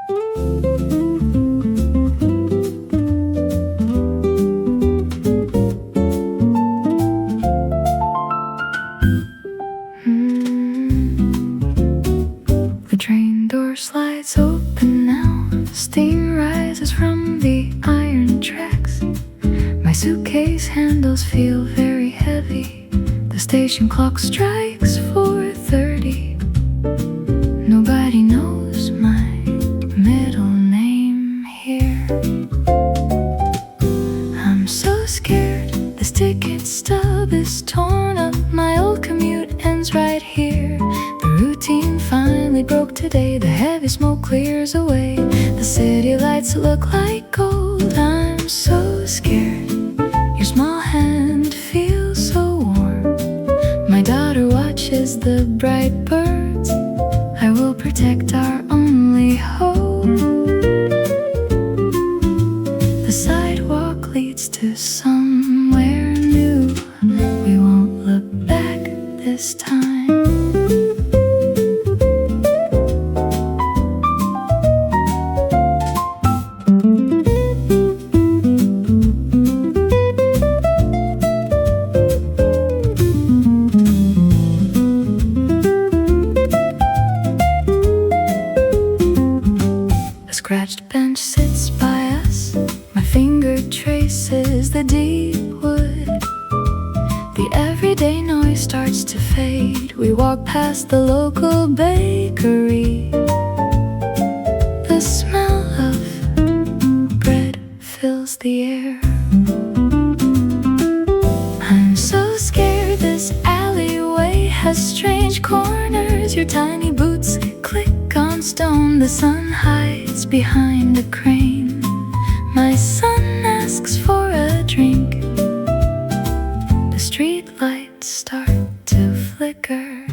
The train door slides open now. Steam rises from the iron tracks. My suitcase handles feel very heavy. The station clock strikes 4:30. Nobody knows my middle name here. I'm so scared. This ticket stub is torn up. My old commute ends right here. The routine finally broke today. The heavy smoke clears away. The city lights look like gold. I'm so scared. Your small hand feels so warm. My daughter watches the bright birds. I will protect our only hope. The sidewalk leads to somewhere new. We won't look back this time. Scratched bench sits by us. My finger traces the deep wood. The everyday noise starts to fade. We walk past the local bakery. The smell of bread fills the air. I'm so scared. This alleyway has strange corners. Your tiny boots click on stone. The sun hides behind a crane. My son asks for a drink. The street lights start to flicker.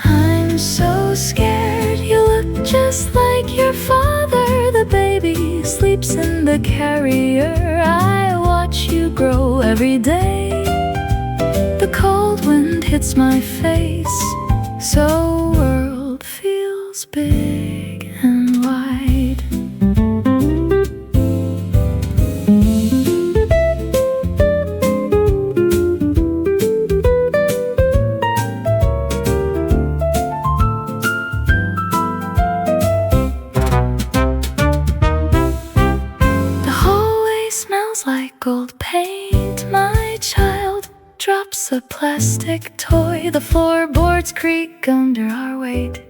I'm so scared. You look just like your father. The baby sleeps in the carrier. I watch you grow every day. The cold wind hits my face. So world feels big and wide. The hallway smells like gold paint. My child drops a plastic toy. The floorboards creak under our weight.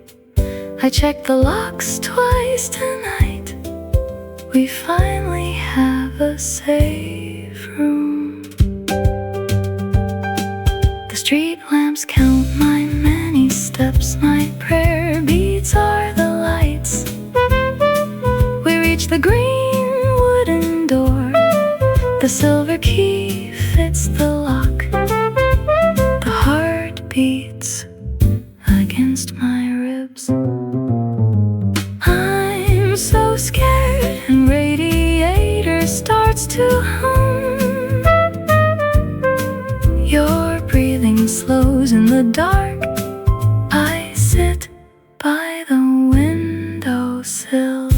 I check the locks twice tonight. We finally have a safe room. The street lamps count my many steps. My prayer beads are the lights. We reach the green wooden door. The silver key fits the lock. The heart beats against my ribs. I'm so scared, and radiator starts to hum. Your breathing slows in the dark. I sit by the windowsill.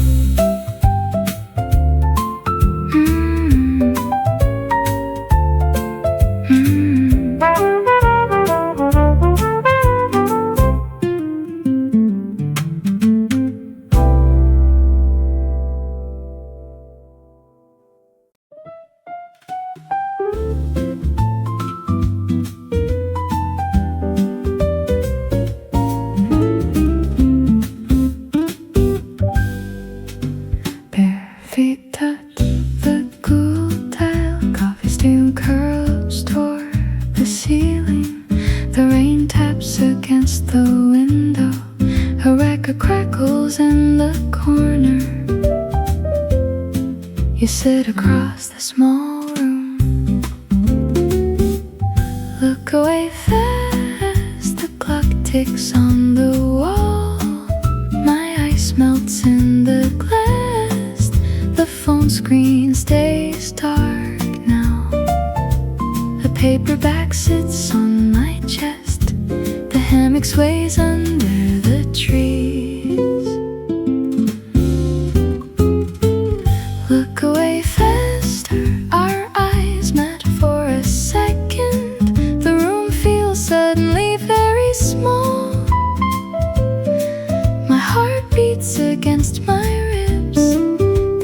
You sit across the small room. Look away fast, the clock ticks on the wall. My ice melts in the glass. The phone screen stays dark now. A paperback sits on my chest. The hammock sways under the trees. against my ribs.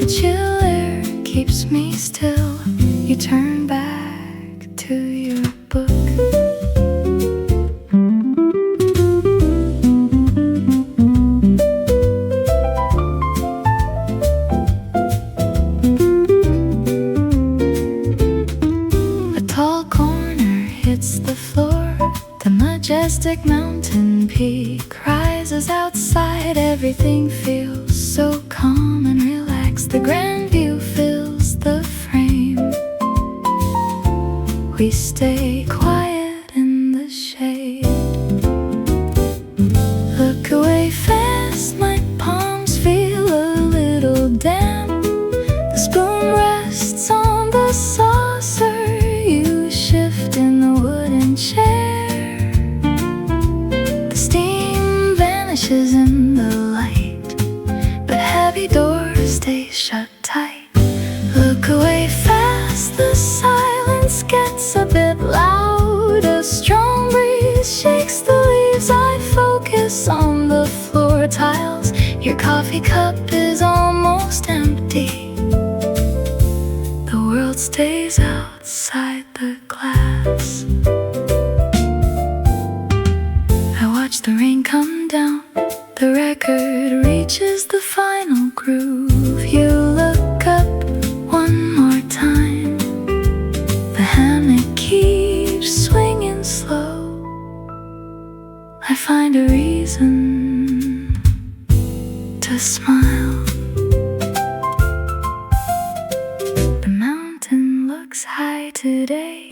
The chill air keeps me still. You turn back to your book. A tall corner hits the floor. The majestic mountain peak rises outside. Everything feels so calm and relaxed. The grand view fills the frame. We stay quiet in the shade. Look away fast, my palms feel a little damp. The spoon rests on the saucer. You shift in the wooden chair. The steam vanishes in the light, but heavy doors stay shut tight. Look away fast, the silence gets a bit loud. A strong breeze shakes the leaves. I focus on the floor tiles. Your coffee cup is almost empty. The world stays outside the glass. I watch the rain come down. The record reaches the final groove. You look up one more time. The hammock keeps swinging slow. I find a reason to smile. The mountain looks high today.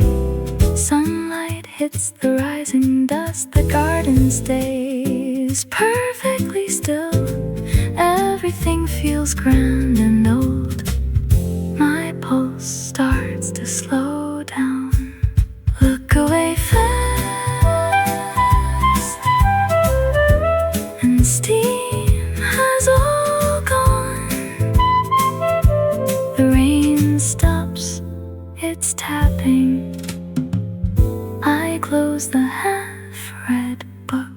Sunlight hits the rising dust. The garden stays perfectly still. Everything feels grand and old. My pulse starts to slow down. Look away fast, and the steam has all gone. The rain stops its tapping. I close the half-read book.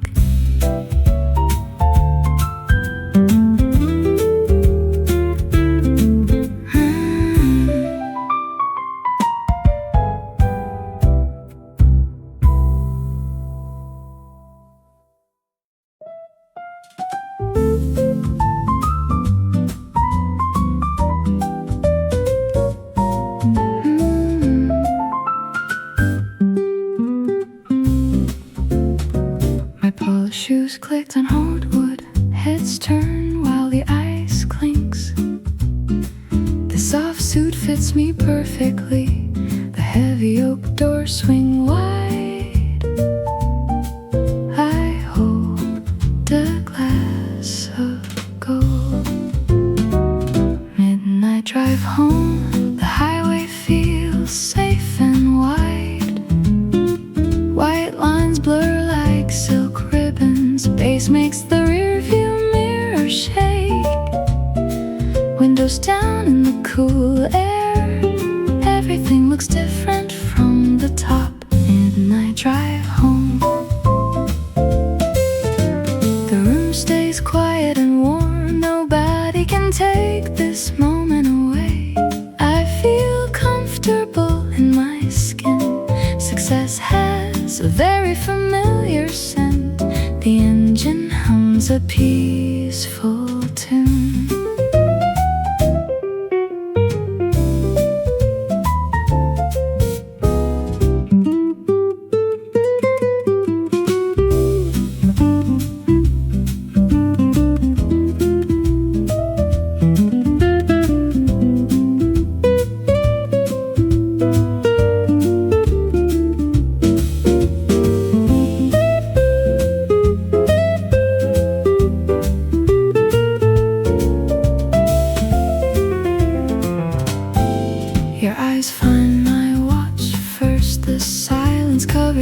My polished shoes clicked on hardwood. Heads turn while the ice clinks. The soft suit fits me perfectly. The heavy oak doors swing wide. I hold a glass of gold. Midnight drive home. The highway feels safe and wide. White lines blur like silk ribbons. Bass makes the rearview mirror shake. Windows down in the cool air. Everything looks different from the top. Midnight drive home. The room stays quiet and warm. Nobody can take this moment away. I feel comfortable in my skin. Success has a very familiar scent. The engine hums a peaceful tune.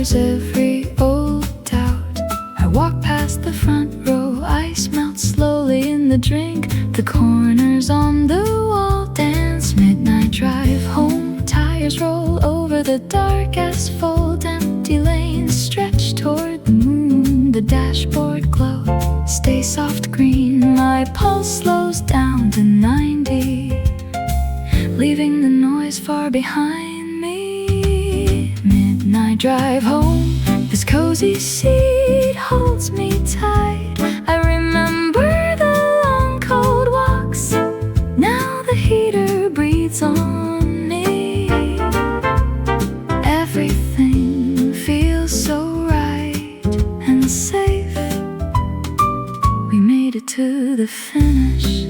covers every old doubt. I walk past the front row, ice melts slowly in the drink. The corners on the wall dance, midnight drive home. Tires roll over the dark asphalt, empty lanes stretch toward the moon. The dashboard glow, stay soft green, my pulse behind me. Midnight drive home, this cozy seat holds me tight. I remember the long cold walks, now the heater breathes on me. Everything feels so right and safe. We made it to the finish.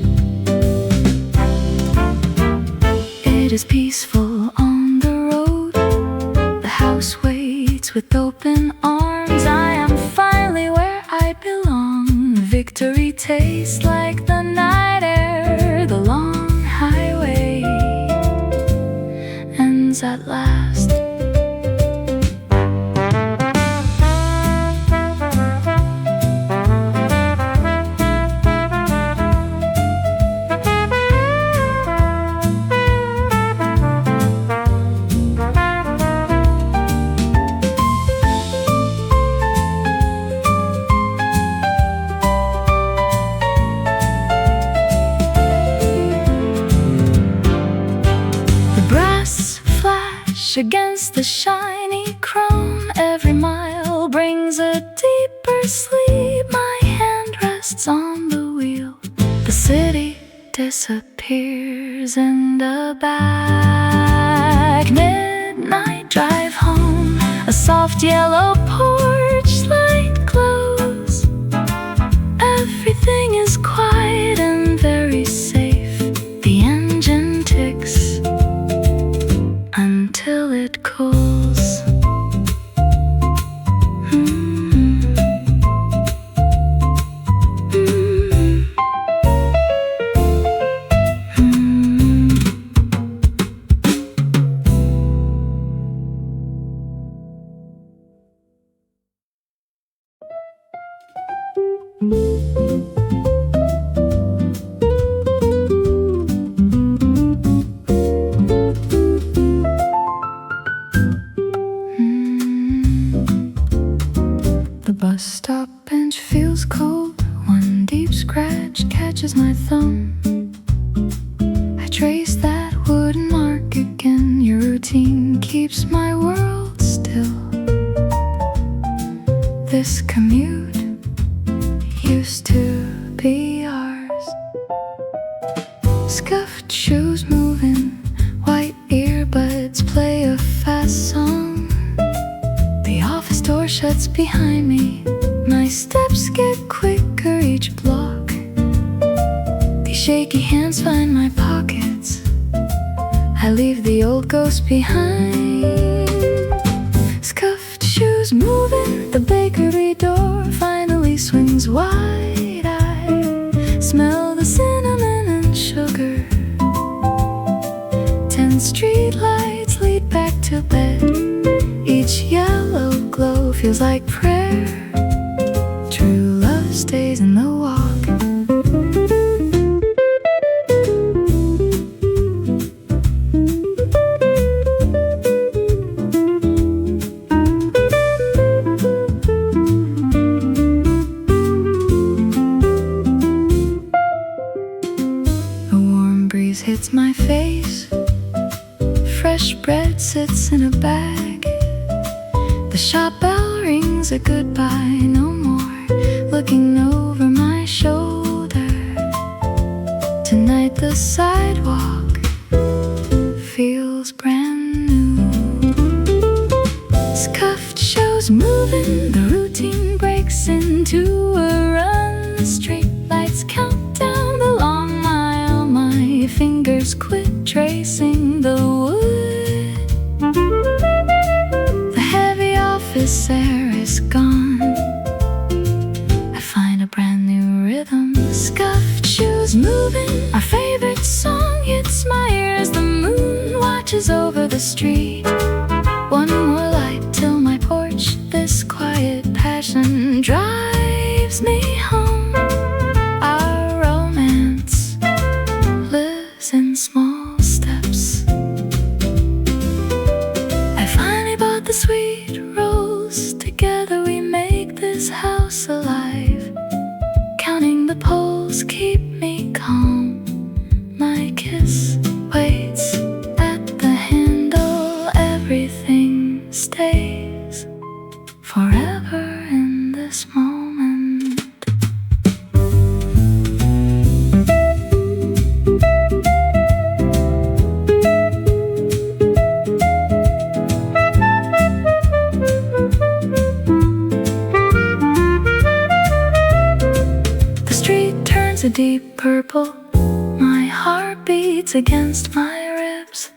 It is peaceful on the road. The house waits with open arms. I am finally where I belong. Victory tastes like the night air. The long highway ends at last. Against the shiny chrome, every mile brings a deeper sleep. My hand rests on the wheel. The city disappears in the back. Midnight drive home, a soft yellow porch light glows. Everything is quiet and very safe. The engine ticks until it cools. The bus stop bench feels cold. One deep scratch catches my thumb. I trace that wooden mark again. Your routine keeps my world still. This commute used to be ours. Scuffed shoes moving, white earbuds play a fast song. The office door shuts behind me. My steps get quicker each block. These shaky hands find my pockets. I leave the old ghost behind. Scuffed shoes moving, the bakery door finally swings wide. I smell the cinnamon and sugar. 10 street lights lead back to bed. Each yellow glow feels like prayer. True love stays in the walk. A warm breeze hits my face. Fresh bread sits in a bag. The shop bell rings a goodbye, no more looking over my shoulder. Tonight the sidewalk feels brand new. Scuffed shows moving, the routine breaks into a run. Street lights count down the long mile. My fingers quit tracing the wood. This air is gone. I find a brand new rhythm. Scuffed shoes moving, our favorite song hits my ears. The moon watches over the street. One more light till my porch. This quiet passion drives me home. Our romance lives in small steps. I finally bought the sweet rolls. Together we make this house alive. Counting the poles keep me calm. My kiss waits at the hinge. a deep purple. My heart beats against my ribs.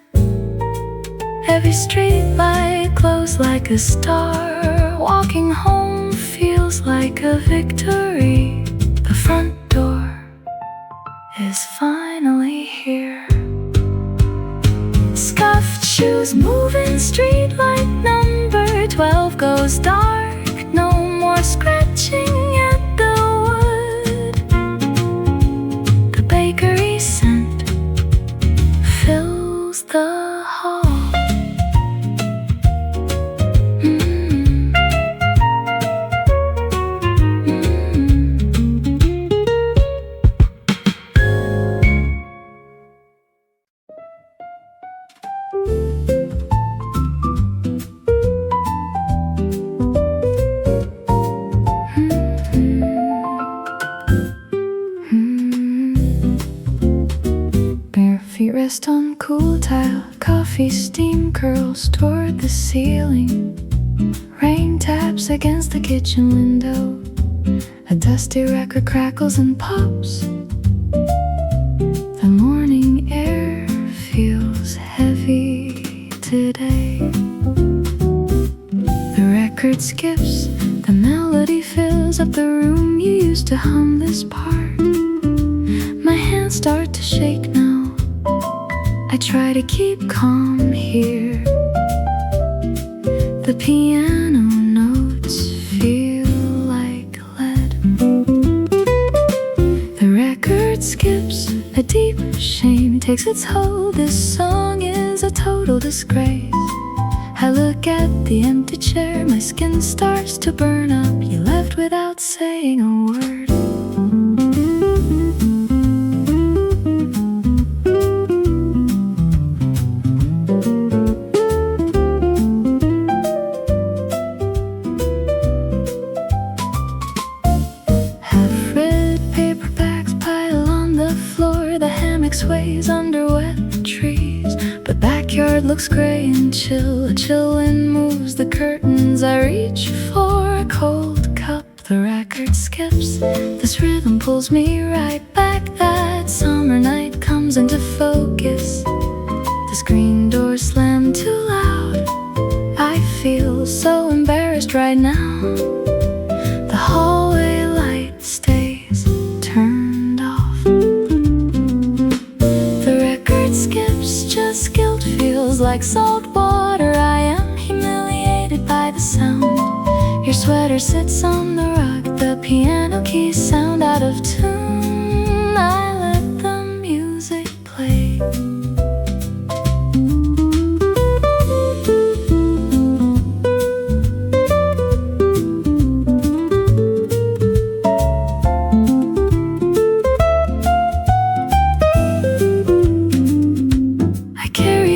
Every street light glows like a star. Walking home feels like a victory. The front door is finally here. Scuffed shoes moving, street light number 12 goes dark. No more scratching at the wood. The bakery scent fills the hall. Rest on cool tile, coffee steam curls toward the ceiling. Rain taps against the kitchen window. A dusty record crackles and pops. The morning air feels heavy today. The record skips, the melody fills up the room. You used to hum this part. My hands start to shake now. I try to keep calm here. The piano notes feel like lead. The record skips, a deep shame takes its hold. This song is a total disgrace. I look at the empty chair, my skin starts to burn up. You left without saying a word. Sways under wet trees, but backyard looks gray and chill. A chill wind moves the curtains. I reach for a cold cup. The record skips. This rhythm pulls me right back. That summer night comes into focus. The screen door slammed too loud. I feel so embarrassed right now. The hallway light stays turned off. Skips, just guilt feels like salt water. I am humiliated by the sound. Your sweater sits on the rug. The piano keys sound out of tune. I let the music play.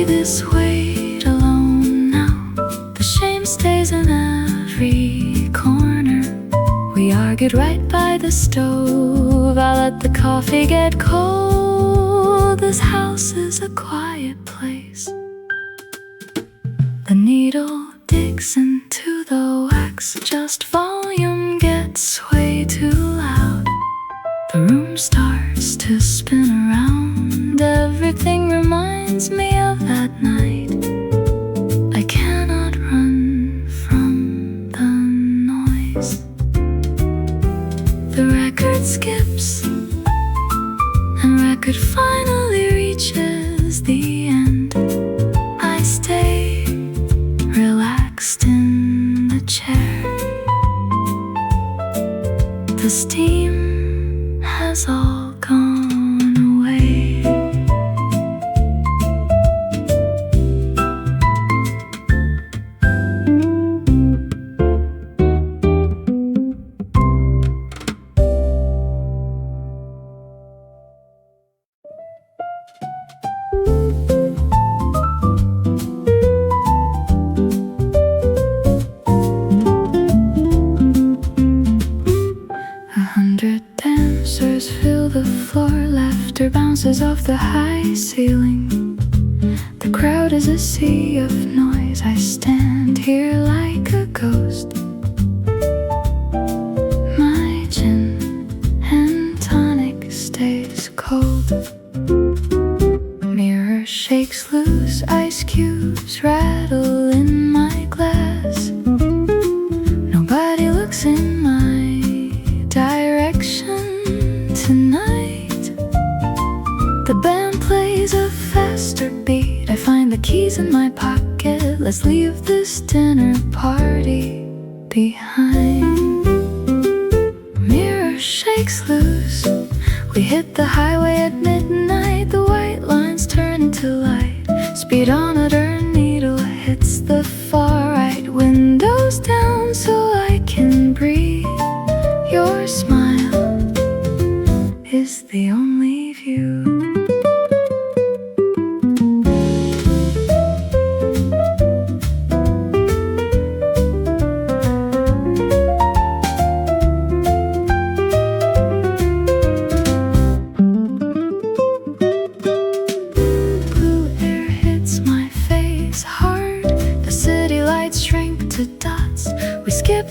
This weight alone now. The shame stays in every corner. We argued right by the stove. I let the coffee get cold. This house is a quiet place. The needle digs into the wax. Just volume gets way too loud. The room starts to spin around. Everything reminds me of that night. I cannot run from the noise. The record skips, and record finally reaches the end. I stay relaxed in the chair. The steam has all gone away. Bounces off the high ceiling. The crowd is a sea of noise. I stand here like a ghost. My gin and tonic Mirror shakes loose, ice cubes rattle in my glass. Nobody looks in my direction tonight. The band plays a faster beat. I find the keys in my pocket. Let's leave this dinner party behind. Mirror shakes loose. We hit the highway at midnight. The white lines turn into light. Speedometer needle hits the far right. Windows down so I can breathe. Your smile is the only view.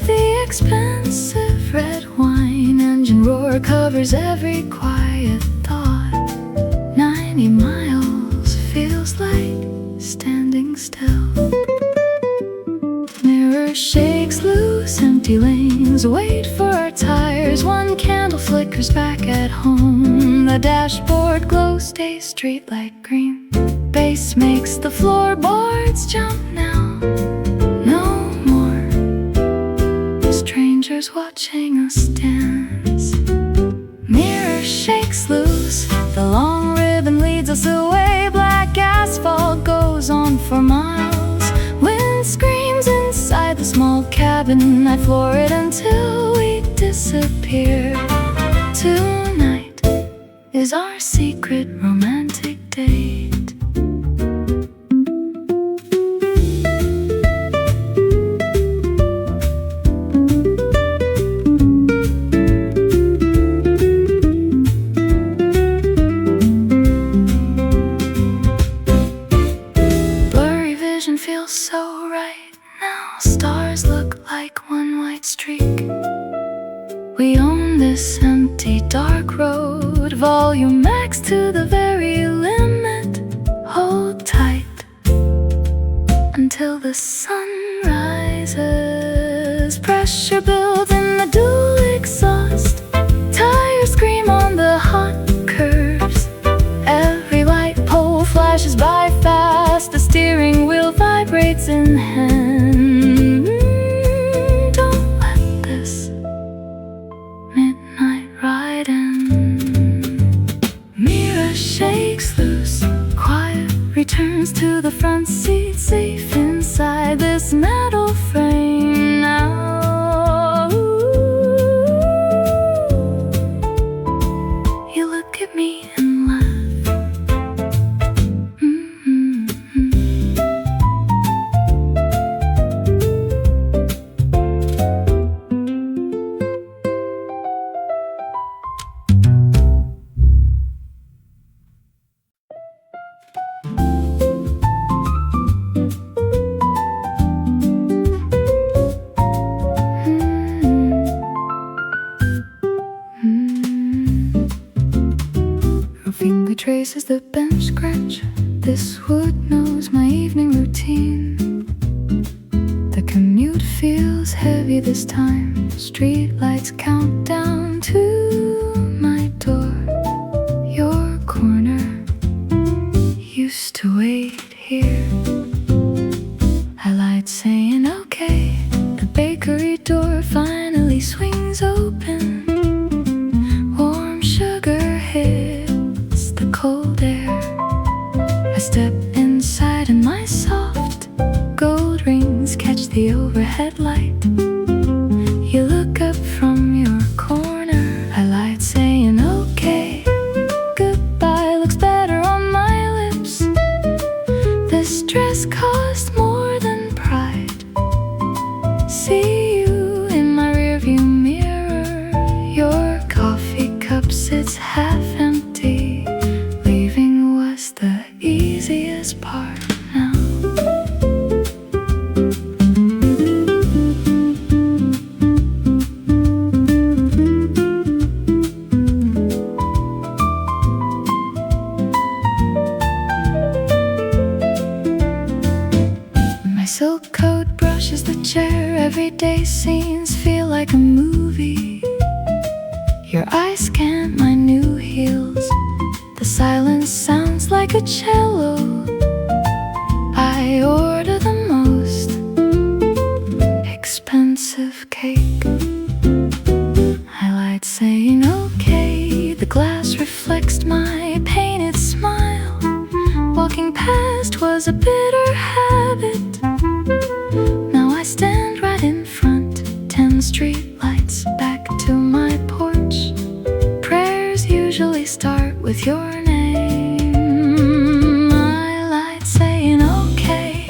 The expensive red wine engine roar covers every quiet thought. 90 miles feels like standing still. Mirror shakes loose, empty lanes wait for our tires. One candle flickers back at home. The dashboard glows, stays street light green. Bass makes the floorboards jump now. Strangers watching us dance. Mirror shakes loose. The long ribbon leads us away. Black asphalt goes on for miles. Wind screams inside the small cabin. I floor it until we disappear. Tonight is our secret romantic date. Feels so right now. Stars look like one white streak. We own this empty dark road. Volume max to the very limit. Hold tight until the sun rises. Pressure builds in the dual exhaust. Tires scream on the hot curves. Every light pole flashes by fast. The steering wheel vibrates in hand. Don't let this midnight ride end. Mirror shakes loose. Quiet returns to the front seat. Safe inside this metal frame now. You look at me and laugh. Finger traces the bench scratch. This wood knows my evening routine. The commute feels heavy this time. Street lights count down to my door. Your corner used to wait here. I lied saying okay. The bakery door finally swings open. Warm sugar hits the cold air. I step inside and my soft gold rings catch the overhead light. You look up from your corner. I Everyday scenes feel like a movie. Your eyes scan my new heels. The silence sounds like a cello. I order the most expensive cake. I lied saying okay. The glass reflects my painted smile. Walking past was a bitter habit. Now I stand right in front. 10 street lights back to my porch. Prayers usually start with your name. I lied saying okay.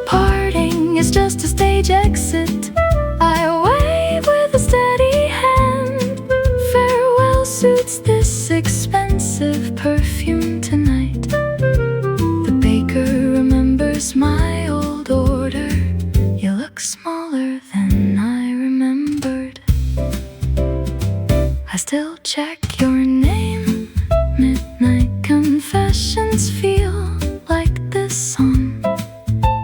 Parting is just a stage exit. I wave with a steady hand. Farewell suits this expensive perfume tonight. The baker remembers my old order. You look smaller than I remembered. I still check your name. Midnight confessions feel like this song.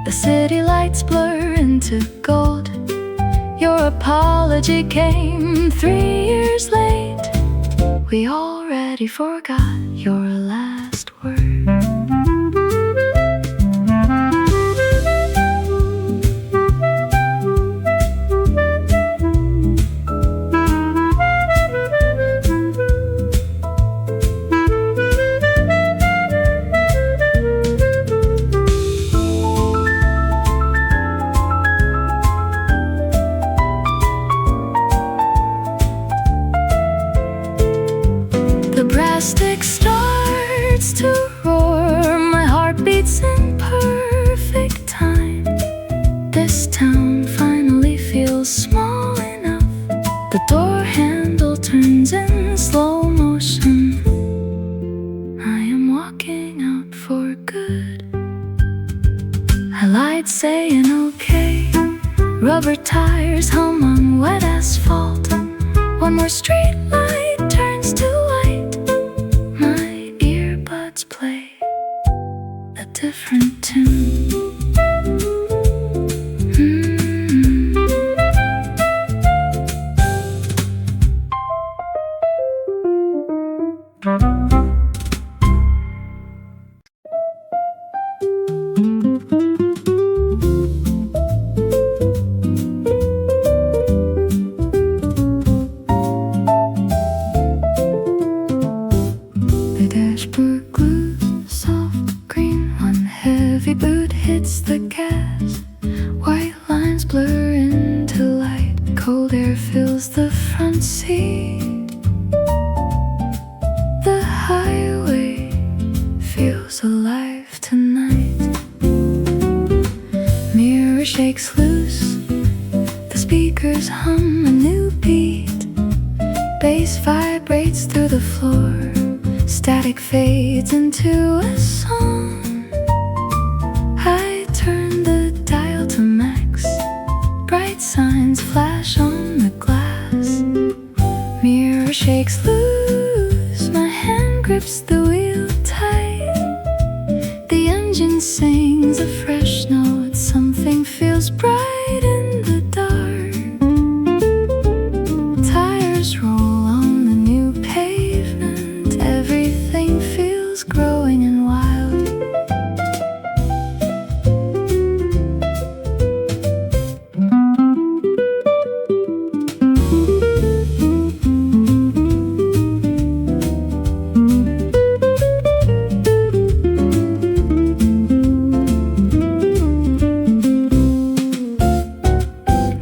The city lights blur into gold. Your apology came 3 years late. We already forgot your last word. Stick starts to roar. My heart beats in perfect time. This town finally feels small enough. The door handle turns in slow motion. I am walking out for good. I lied saying okay. Rubber tires hum on wet asphalt. One more street light turns to white. Play a different tune. The dashboard glue, soft green. One heavy boot hits the gas. White lines blur into light. Cold air fills the front seat. The highway feels alive tonight. Mirror shakes loose. The speakers hum a new beat. Bass vibrates through the floor. Static fades into a song. I turn the dial to max. Bright signs flash on the glass. Mirror shakes loose. My hand grips the wheel tight. The engine sings a fresh note. Something feels bright in the dark. Tires roll on the new pavement. Everything feels growing and wild.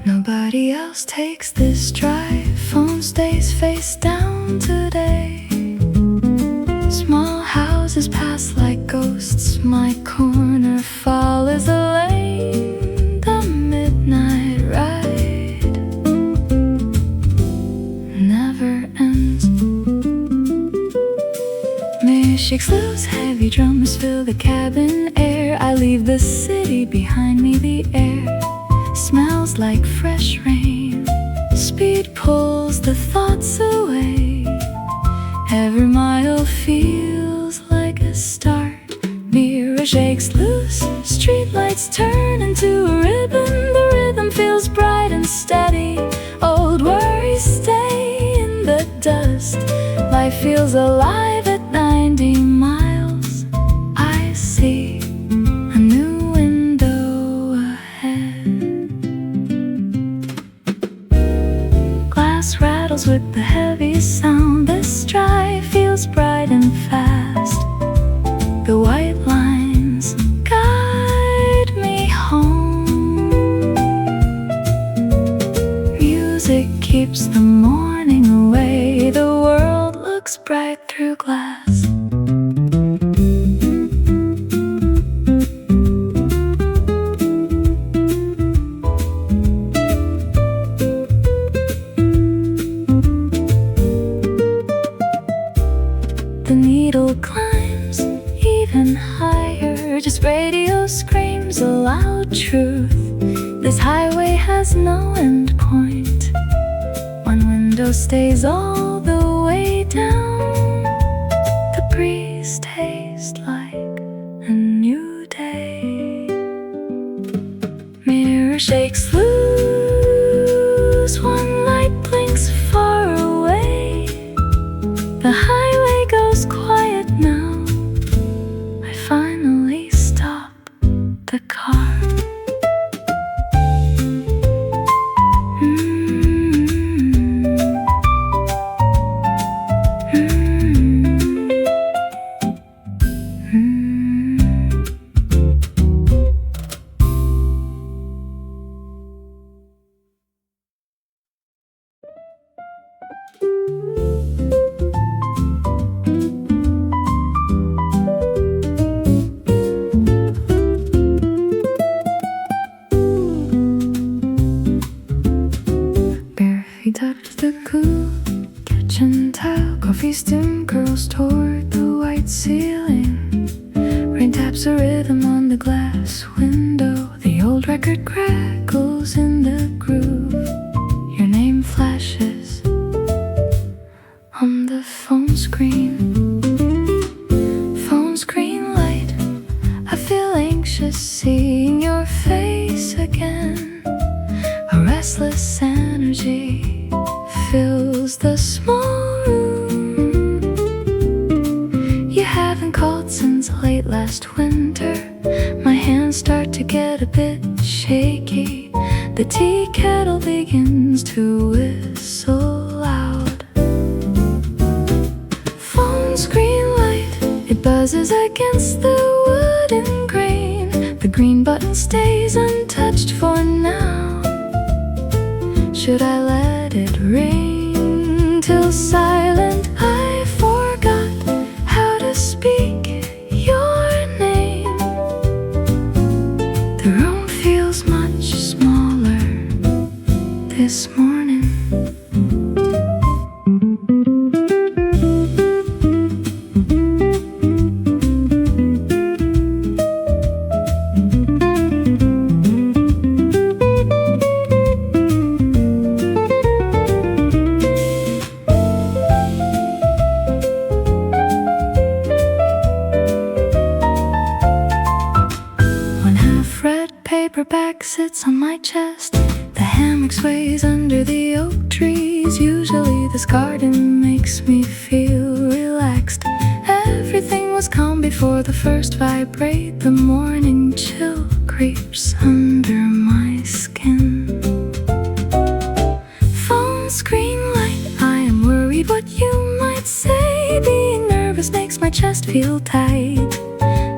Nobody else takes this drive. Phone stays face down today. Small houses pass like ghosts. My corner follows a lane. The midnight ride never ends. Mirror shakes loose. Heavy drums fill the cabin air. I leave the city behind me. The air smells like fresh rain. Speed pulls the thoughts away. Every mile feels like a start. Mirror shakes loose. Streetlights turn into a ribbon. The rhythm feels bright life feels alive at 90 miles. I see a new window ahead. Glass rattles with the heavy sound. This drive feels bright and fast. The white lines guide me home. Music keeps the morning away. The world looks bright through glass. The needle climbs even higher. Just radio screams a loud truth. This highway has no end point. One window stays all the way down. The breeze tastes like a new day. Mirror shakes loose. One light blinks far away. The highway goes quiet now. I finally stop the car. Bare feet touch the cool kitchen tile. Coffee steam curls toward the white ceiling. Rain taps a rhythm on the glass window. The old record crackles in the groove. Your name flashes on the phone screen. Phone screen light. I feel anxious seeing your face again. A restless energy fills the small room. You haven't called since late last winter. My hands start to get a bit shaky. The tea kettle begins to whistle loud. Phone screen light, it buzzes against the wooden grain. The green button stays untouched for now. Should I let it ring till silent? I forgot how to speak your name. The room feels much smaller this morning. Paperback sits on my chest. The hammock sways under the oak trees. Usually this garden makes me feel relaxed. Everything was calm before the first vibrate. The morning chill creeps under my skin. Phone screen light, I am worried what you might say. Being nervous makes my chest feel tight.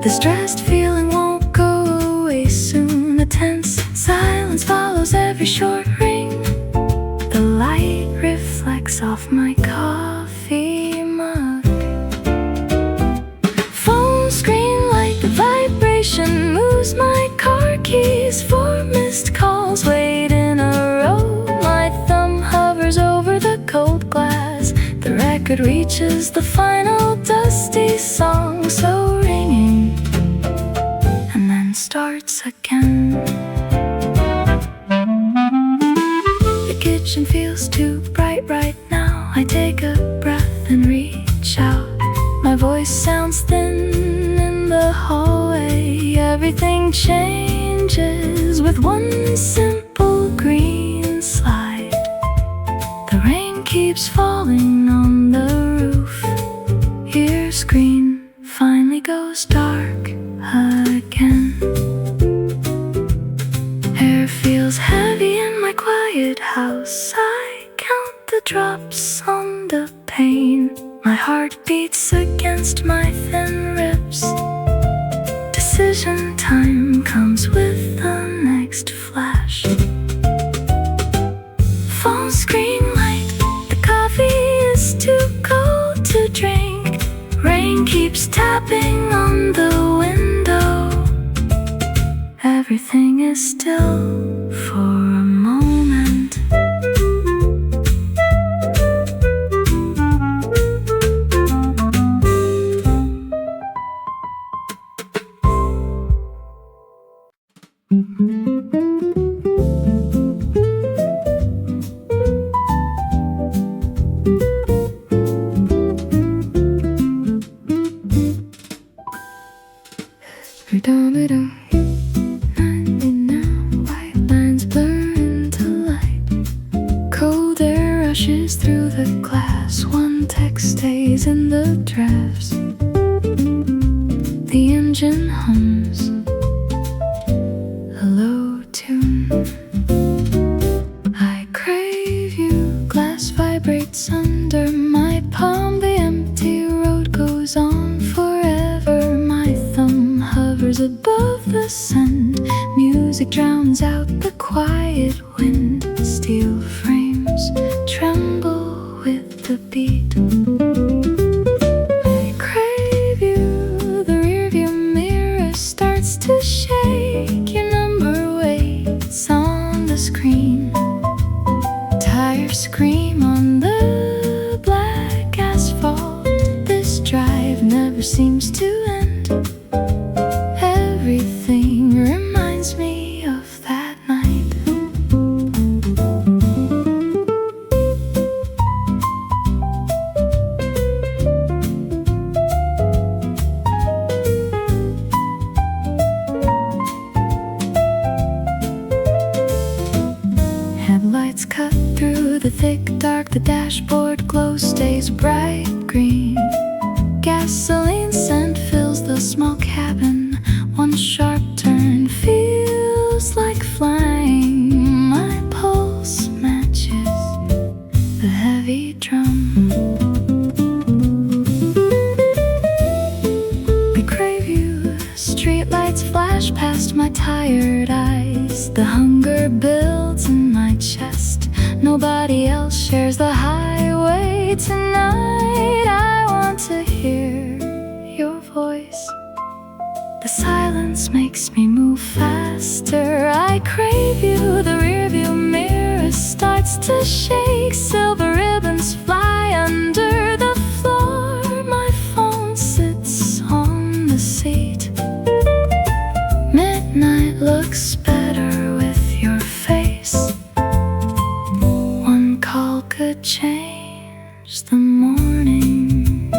The stressed feeling won't go away soon. A tense silence follows every short ring. The light reflects off my coffee mug. Phone screen light, the vibration moves my car keys. 4 missed calls wait in a row. My thumb hovers over the cold glass. The record reaches the final dusty song, so ringing and then starts again. The kitchen feels too bright right now. I take a breath and reach out. My voice sounds thin in the hallway. Everything changes with one simple green slide. The rain keeps falling on the roof. screen finally goes dark again. Air feels heavy in my quiet house. I count the drops on the pane. My heart beats against my thin ribs. Decision time comes with the next flash. Phone screen light, the coffee is too cold to drink. Rain keeps tapping on the window. Everything is still for a moment. White lines blur into light. Cold air rushes through the glass. One text stays in the drafts. The engine hums a low tune. I crave you. Glass vibrates under my palm. The empty road goes on forever. My thumb hovers above the sand. Music drowns out the quiet wind. Steel frames tremble with the beat. I crave you. The rearview mirror starts to shake. Your number waits on the screen. Tires scream on the black asphalt. This drive never seems to end. Everything reminds me of that night. Headlights cut through the thick dark. The dashboard glow stays bright green. Gasoline scent fills the small cabin. One sharp turn feels like flying. My pulse matches the heavy drum. I crave you. Streetlights flash past my tired eyes. The hunger builds in my chest. Nobody else shares the highway tonight. I want to hear your voice. The silence makes me move faster. I crave you. The rearview mirror starts to shake. Silver ribbons fly under the floor. My phone sits on the seat. Midnight looks better with your face. One call could change the morning.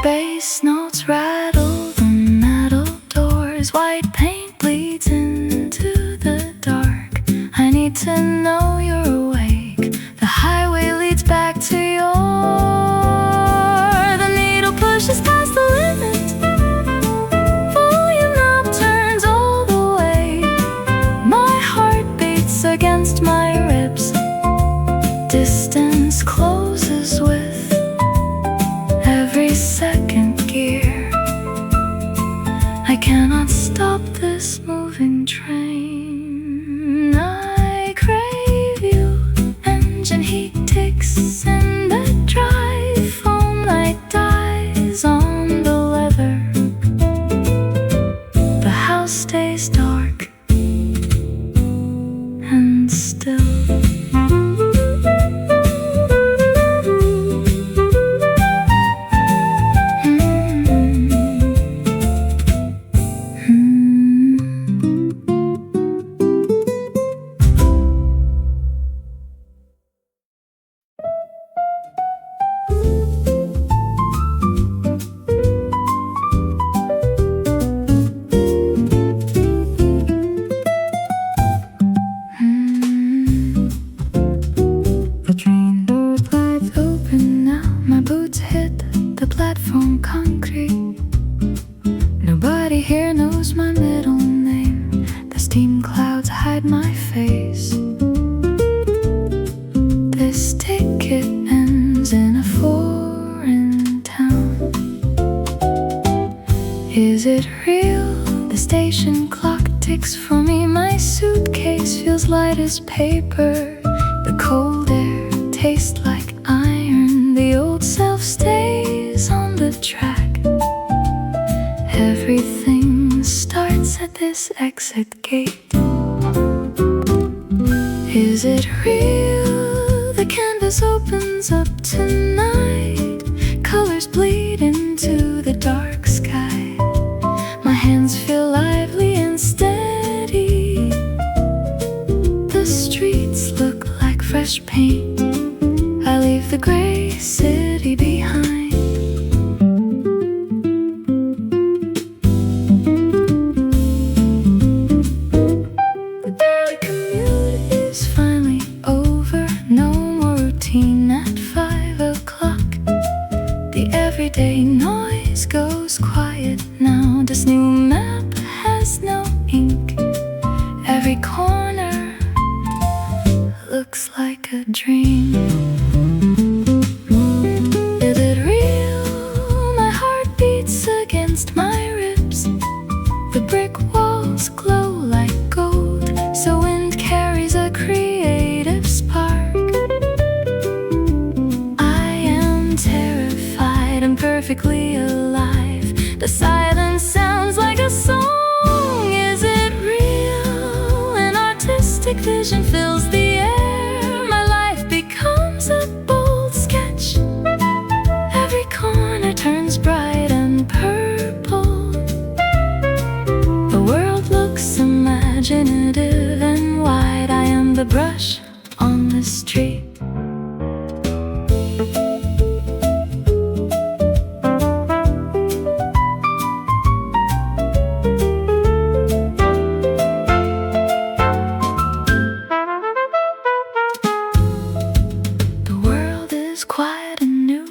Bass notes rattle the metal doors. White paint bleeds into the dark. I need to know you're awake. The highway leads back to your. The needle pushes past the limit. Volume knob turns all the way. My heart beats against my ribs. Distance closes with every second gear. I cannot stop this moving train. I crave you. Engine heat ticks in the drive. Foam light dies on the leather. The house stays dark and still. platform concrete. Nobody here knows my middle name. The steam clouds hide my face. This ticket ends in a foreign town. Is it real? The station clock ticks for me. My suitcase feels light as paper. The cold air tastes like iron. The old self stays on the track. Everything starts at this exit gate. Is it real? The canvas opens up tonight. Colors bleed into the dark sky. My hands feel lively and steady. The streets look like fresh paint. I leave the gray city behind. The daily commute is finally over. No more routine at 5 o'clock. The everyday noise goes quiet now. This new map has no ink. Every corner looks like a dream. Is it real? My heart beats against my ribs. The brick walls glow like gold, so wind carries a creative spark. I am terrified and perfectly alive. The silence sounds like a song. Is it real? An artistic vision fills the air. My life becomes a bold sketch. Every corner turns bright and purple. The world looks imaginative and wide. I am the brush on the street. Quiet and new.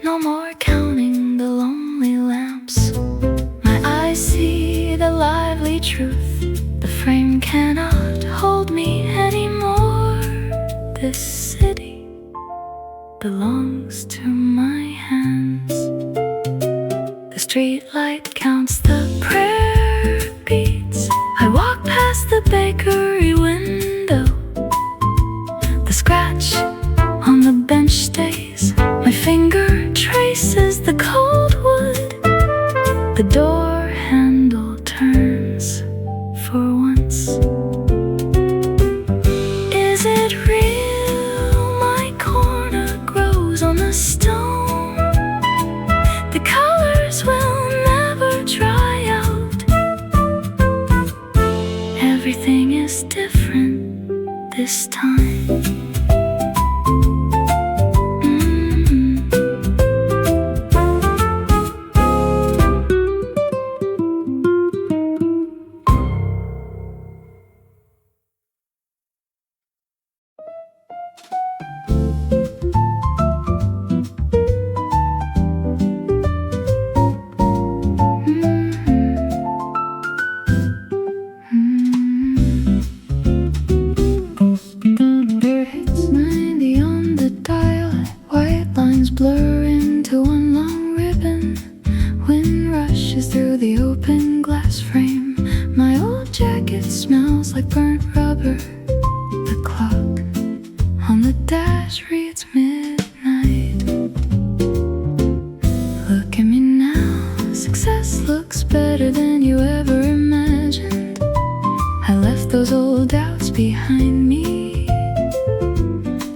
No more counting the lonely lamps. My eyes see the lively truth. The frame cannot hold me anymore. This city belongs to my hands. The street light counts the prayer beats. I walk past the bakery window. The scratch on the bench stays. My finger traces the cold wood. The door handle turns for once. Is it real? My corner grows on the stone. The colors will never dry out. Everything is different this time. Blur into one long ribbon. Wind rushes through the open glass frame. My old jacket smells like burnt rubber. The clock on the dash reads midnight. Look at me now. Success looks better than you ever imagined. I left those old doubts behind me.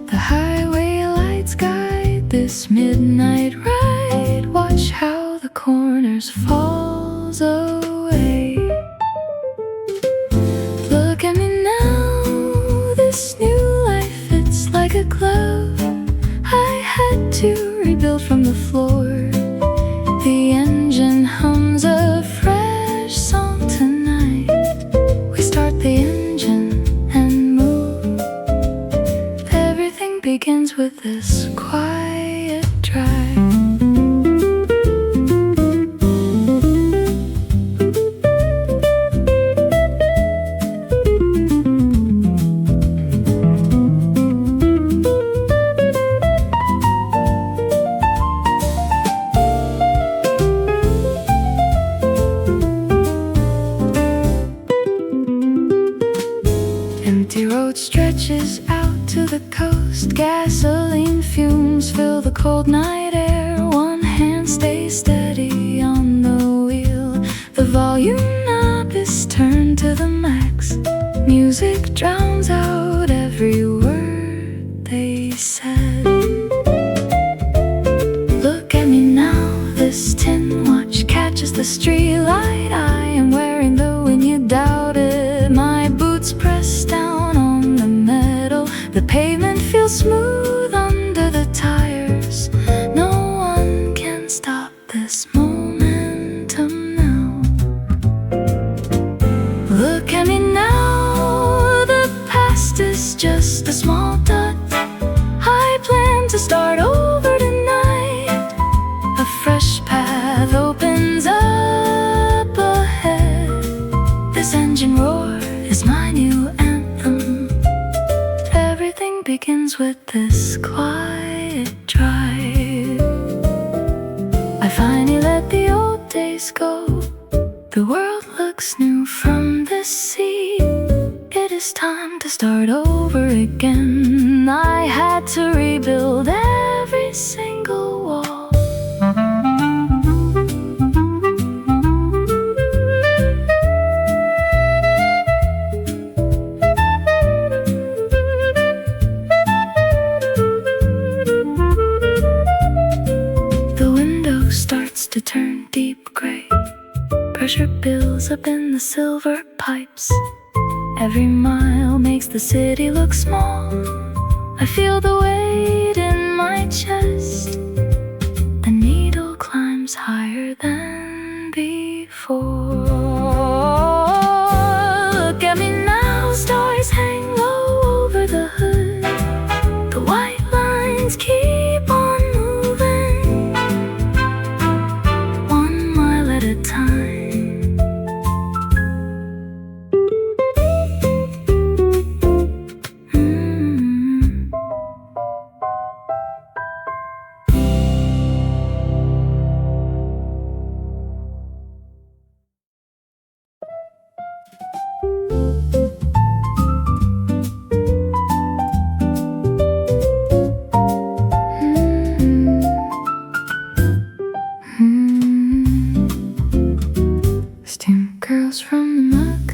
The highway lights guide this midnight ride. Watch how the corners falls away. Look at me now. This new life, it's like a glove. I had to rebuild from the floor. The engine hums a fresh song tonight. We start the engine and move. Everything begins with this quiet drive. stretches out to the coast. Gasoline fumes fill the cold night air. One hand stays steady on the wheel. The volume knob is turned to the max. Music drowns out every word they said. Look at me now, this tin watch catches the street light. I am wearing the when you doubted. My boots press down on the metal. The pavement feels smooth under the tires. No one can stop this momentum now. Look at me now, the past is just a small dot. I plan to start over tonight. A fresh path opens up ahead. This engine roar is my new anthem. Everything begins with this quiet drive. I finally let the old days go. The world looks new from this seat. It is time to start over again. I had to rebuild every single wall. The window starts to turn deep gray. Pressure builds up in the silver pipes. Every mile makes the city look small. I feel the weight in my chest. The needle climbs higher than before. Look at me now, stars hang low over the hood. The white lines keep on moving, 1 mile at a time. Steam curls from the muck.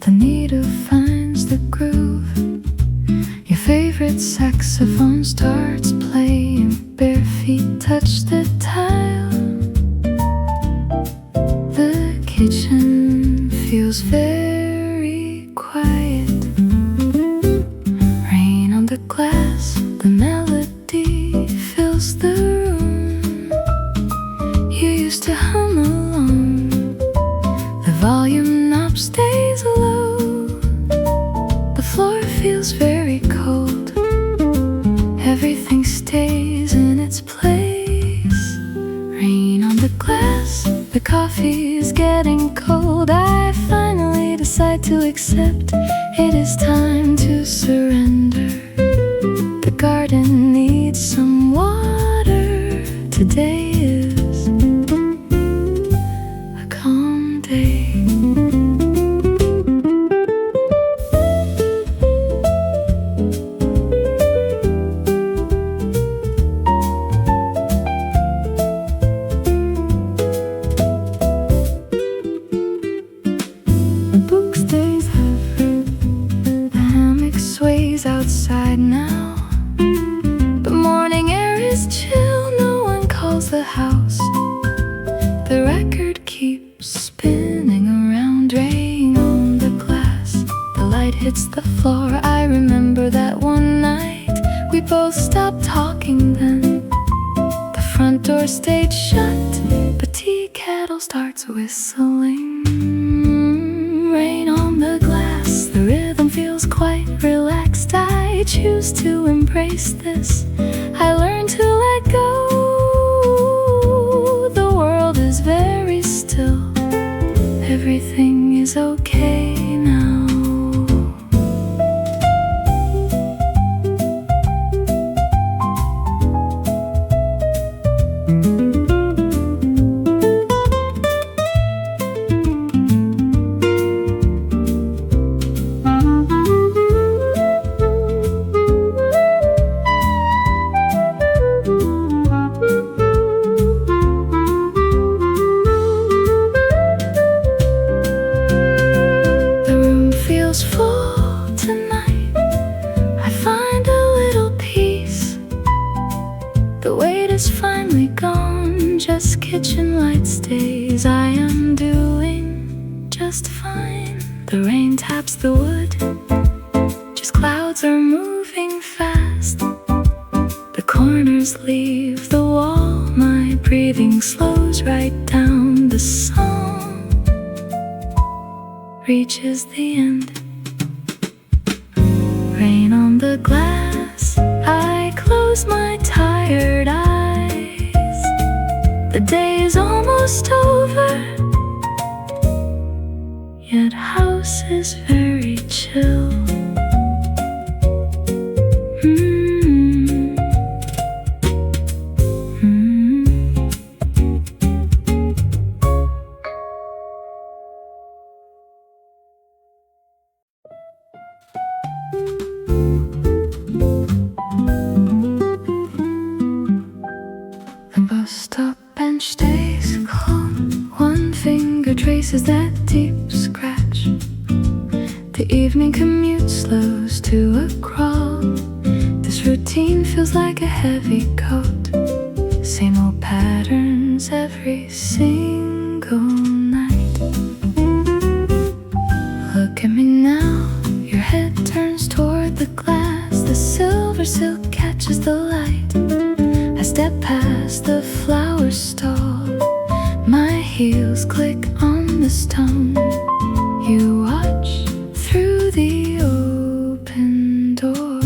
The needle finds the groove. Your favorite saxophone starts playing. Bare feet touch the tile. The kitchen feels very quiet. Rain on the glass, the melody fills the room. You used to hum along. The volume knob stays low. The floor feels very cold. Everything stays in its place. Rain on the glass, the coffee is getting cold. I finally decide to accept. It is time to surrender. The garden needs some water. Today is a calm day. The book stays heavy. The hammock sways outside now. The morning air is chill. No one calls the house. The record keeps spinning around, raining on the glass. The light hits the floor. I remember that one night we both stopped talking then. The front door stayed shut, but tea kettle starts whistling. Rain on the glass, the rhythm feels quite relaxed. I choose to embrace this. I learned to let go. The world is very still. Everything is okay now. just kitchen light stays. I am doing just fine. The rain taps the wood, just clouds are moving fast. The corners leave the wall, my breathing slows right down. The song reaches the end. Rain on the glass, I close my tired eyes. The day is almost over, yet house is very chill. The bus stop bench stays calm. One finger traces that deep scratch. The evening commute slows to a crawl. This routine feels like a heavy coat. Same old patterns every single night. Look at me now, your head turns toward the glass. The silver silk catches the light. I step past the flower stall. My heels click on the stone. You watch through the open door.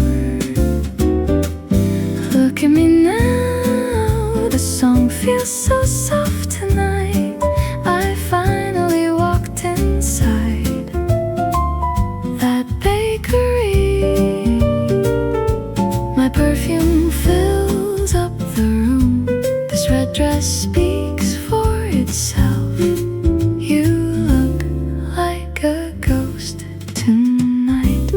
Look at me now, the song feels so soft tonight. I finally walked inside that bakery. My perfume fills up the room. This red dress speaks for itself. You look like a ghost tonight.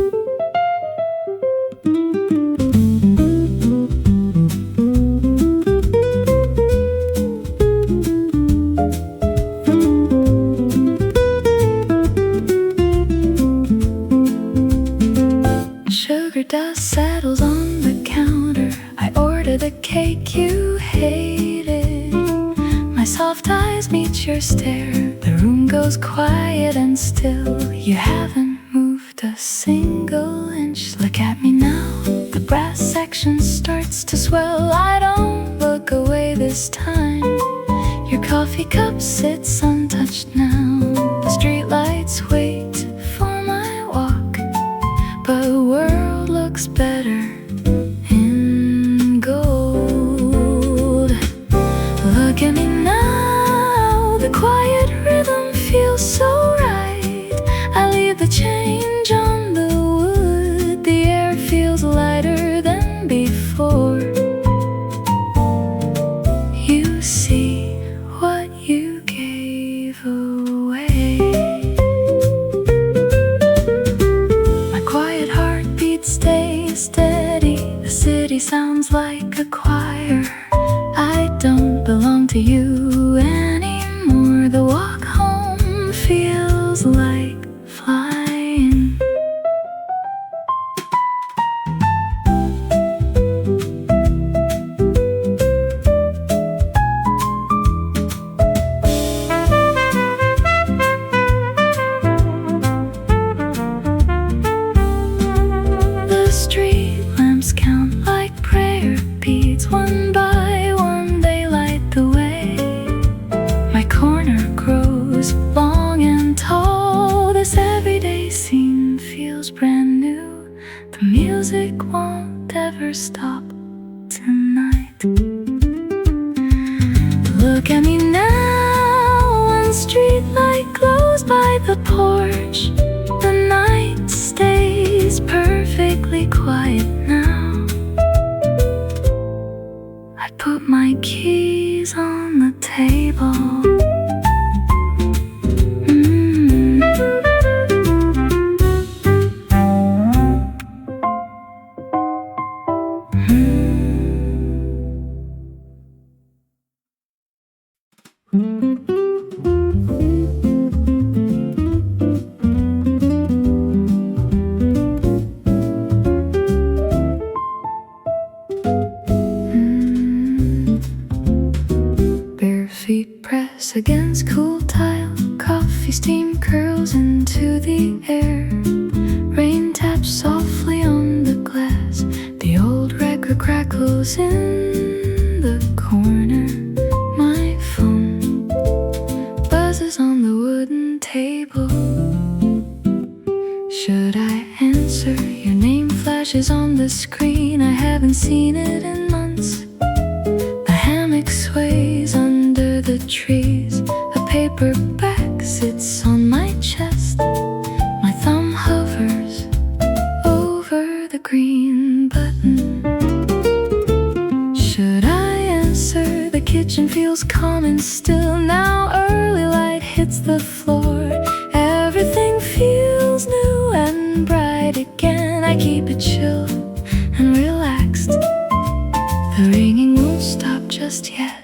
Sugar dust settles on the counter. I order the cake you hated. My soft eyes meet your stare. The room goes quiet and still. You haven't moved a single inch. Look at me now, the brass section starts to swell. I don't look away this time. Your coffee cup sits untouched now. The streetlights wait for my walk, but the world looks better in gold. Look at me now, the quiet rhythm feels so right. I leave the change on the wood. The air feels lighter than before. You see what you gave away. My quiet heartbeat stays steady. The city sounds like a choir. I don't belong to you anymore. The walk home feels like flying. The street lamps count like prayer beads. One by one they light the way. My corner grows long and tall. This everyday scene feels brand new. The music won't ever stop tonight. Look at me now, one street light glows by the porch. The night stays perfectly quiet now. I put my keys on the table. feet press against cool tile. Coffee steam curls into the air. Rain taps softly on the glass. The old record crackles in the corner. My phone buzzes on the wooden table. Should I answer? Your name flashes on the screen. I haven't seen it in months. The hammock sways under the trees. A paperback sits on my chest. My thumb hovers over the green button. Should I answer? The kitchen feels calm and still. Now early light hits the floor. Everything feels new and bright again. I keep it chill and relaxed. The ringing won't stop just yet.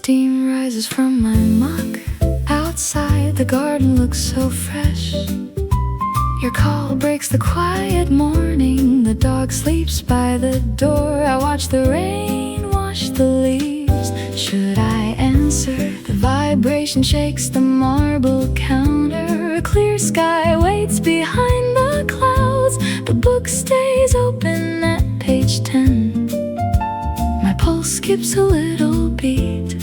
Steam rises from my mug. Outside, the garden looks so fresh. Your call breaks the quiet morning. The dog sleeps by the door. I watch the rain wash the leaves. Should I answer? The vibration shakes the marble counter. A clear sky waits behind the clouds. The book stays open at page 10. My pulse skips a little beat.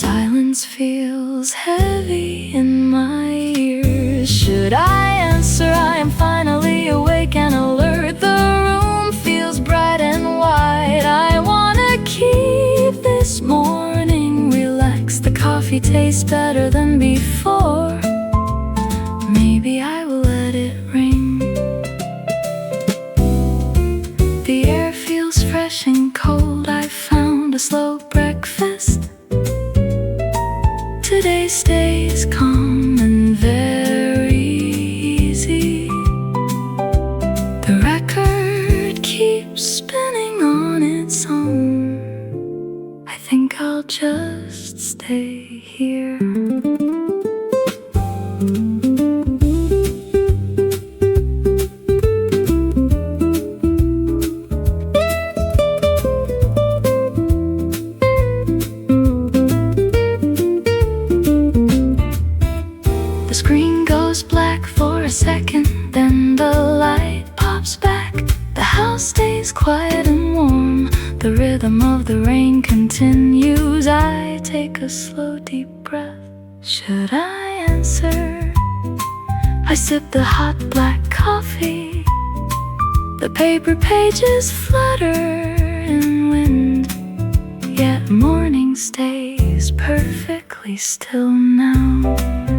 Silence feels heavy in my ears. Should I answer? I am finally awake and alert. The room feels bright and wide. I wanna keep this morning relaxed. The coffee tastes better than before. Maybe I will let it ring. The air feels fresh and cold. I found a slow breakfast. Today's day is calm and very easy. The record keeps spinning on its own. I think I'll just stay here. A second, then the light pops back. The house stays quiet and warm. The rhythm of the rain continues. I take a slow deep breath. Should I answer? I sip the hot black coffee. The paper pages flutter in wind. Yet morning stays perfectly still now.